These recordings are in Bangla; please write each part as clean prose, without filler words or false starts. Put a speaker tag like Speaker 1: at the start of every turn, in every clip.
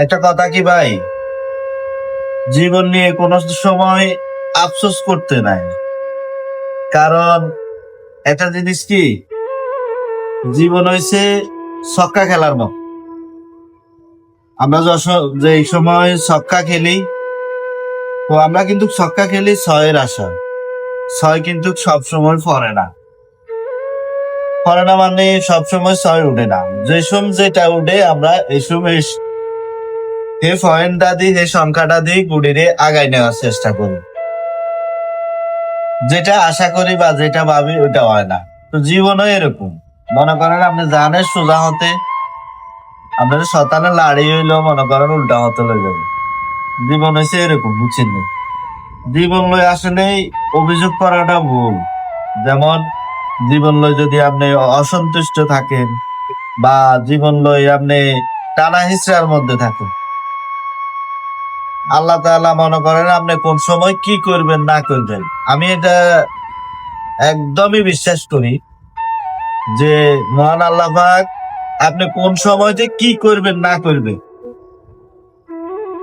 Speaker 1: একটা কথা কি ভাই, জীবন নিয়ে কোনো সময় আফসোস করতে নাই। কারণ একটা জিনিস কি, জীবন হইছে ছক্কা খেলার মতো। আমরা যে এই সময় ছক্কা খেলি, তো আমরা কিন্তু ছক্কা খেলি ছয়ের আশা। ছয় কিন্তু সব সময় পড়ে না। পড়ে না মানে সব সময় ছয় উঠে না। যে সময় যেটা উঠে আমরা এই সময় এই পয়েন্টটা দিই, এই সংখ্যাটা দিই, গুড়িরে আগায় নেওয়ার চেষ্টা করি। যেটা আশা করি বা যেটা ভাবি ওটা হয় না। তো জীবনও এরকম। মনে করেন আপনি জানেন সোজা হতে, আপনার শতানে লাড়ি হইলেও মনে করেন উল্টা হতে লই যাবে। জীবন হয়েছে এরকম, বুঝছেন না? জীবন লই আসলে অভিযোগ করাটা ভুল। যেমন জীবন লই যদি আপনি অসন্তুষ্ট থাকেন বা জীবন লই আপনি টানা হিচড়ার মধ্যে থাকেন, আল্লাহ তাআলা মনে করেন আপনি কোন সময় কি করবেন না করবেন। আমি এটা একদমই বিশ্বাস করি যে মহান আল্লাহ পাক আপনি কোন সময় যে কি করবেন না করবেন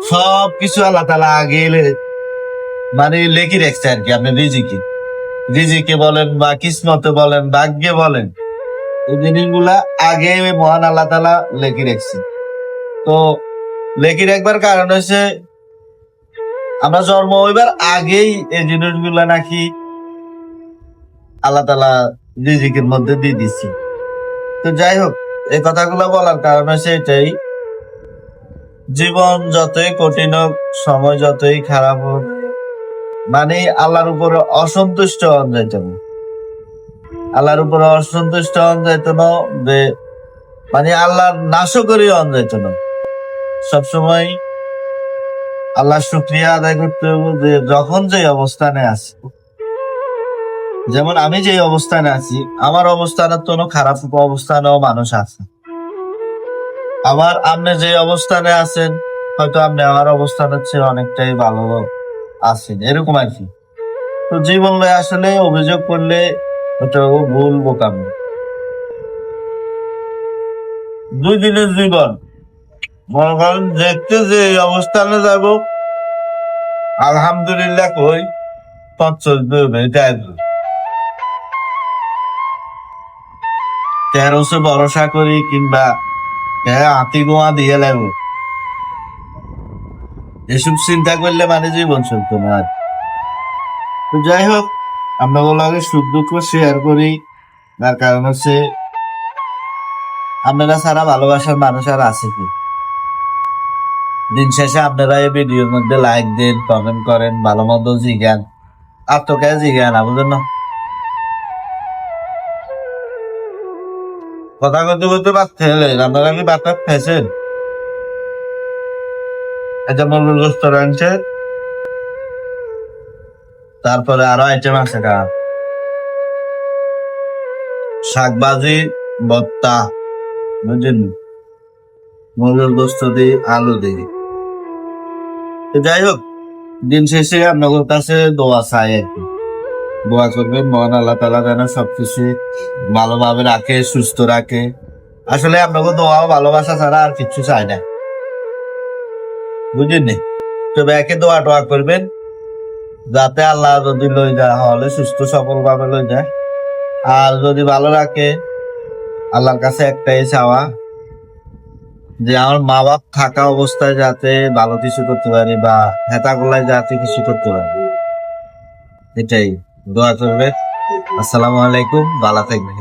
Speaker 1: সব কিছু আল্লাহ তাআলা আগে মানে লেখি রাখছে আর কি। আপনি রিজিকে বলেন বা কিসমতে বলেন, ভাগ্যে বলেন, এই জিনিসগুলা আগে মহান আল্লাহ তাআলা লেখি রাখছে। তো লেখি রাখবার কারণ হচ্ছে আমরা জন্ম হইবার আগেই এই জিনিসগুলা নাকি আল্লাহ তাআলা রিজিকের মধ্যে দিয়ে দিচ্ছে। তো যাই হোক, এই কথাগুলো বলার কারণ হচ্ছে এটাই, জীবন যতই কঠিন হোক, সময় যতই খারাপ হোক, মানে আল্লাহর উপরে অসন্তুষ্ট হন যাইত না। আল্লাহর উপরে অসন্তুষ্ট হন যাইত না, যে মানে আল্লাহর নাশকরি হন যাইত না। সবসময় আল্লাহ শুকরিয়া আদায় করতে হবে যে যখন যে অবস্থানে আছি। যেমন আমি যে অবস্থানে আছি, আমার অবস্থানের তো খারাপ অবস্থানেও মানুষ আছে। আবার আপনি যে অবস্থানে আছেন, হয়তো আপনি আমার অবস্থানের চেয়ে অনেকটাই ভালো আছেন, এরকম আর কি। তো জীবন লয় আসলে অভিযোগ করলে ওটাও ভুল, বোকামি। 2 দিনের জীবন, মনে করেন দেখতে যে এই অবস্থানে যাব, আলহামদুলিল্লাহ কই পথ চলতে হবে, এটা তেরোশো ভরসা করি কিংবা হাতি গোয়া দিয়ে লাগবো, এসব চিন্তা করলে মানে জীবন চলতো না। তো যাই হোক, আমরা আগে সুখ দুঃখ শেয়ার করি। তার কারণ হচ্ছে আপনারা ছাড়া ভালোবাসার মানুষ আর আছে কি? দিন শেষে আপনারা এই ভিডিওর মধ্যে লাইক দেন, কমেন্ট করেন, ভালো মন্দ জিজ্ঞান, আত্মকায় জিজ্ঞান না, বুঝলেন না? কথা বলতে বলতে ভাত খেলেন, আপনারা কি ভাতটা খেয়েছেন? এটা মূল রেস্টুরেন্টে, তারপরে আরো আইটেম আছে কা শাকভাজি, ভর্তা, বুঝলেন, মূলের গোস্ত দিয়ে আলু দিয়ে। তো যাই হোক, দিন শেষে আপনাদের কাছে দোয়া চাই আর কি। দোয়া করবেন মহান আল্লাহ তাআলা যেন সবকিছু ভালোভাবে রাখে, সুস্থ রাখে। আসলে আপনাকে দোয়া ভালোবাসা ছাড়া আর কিছু চাই না, বুঝলেন। তবে একে দোয়া টোয়া করবেন যাতে আল্লাহ যদি লই যায় হলে সুস্থ সফল ভাবে লই যায়। আর যদি ভালো রাখে, আল্লাহর কাছে একটাই চাওয়া যে আমার মা বাপ থাকা অবস্থায় যাতে ভালো কিছু করতে পারি বা হেতা গোলায় যাতে কিছু করতে পারি, এটাই দোয়া করবে। আসসালামু আলাইকুম, ভালো থাকবেন।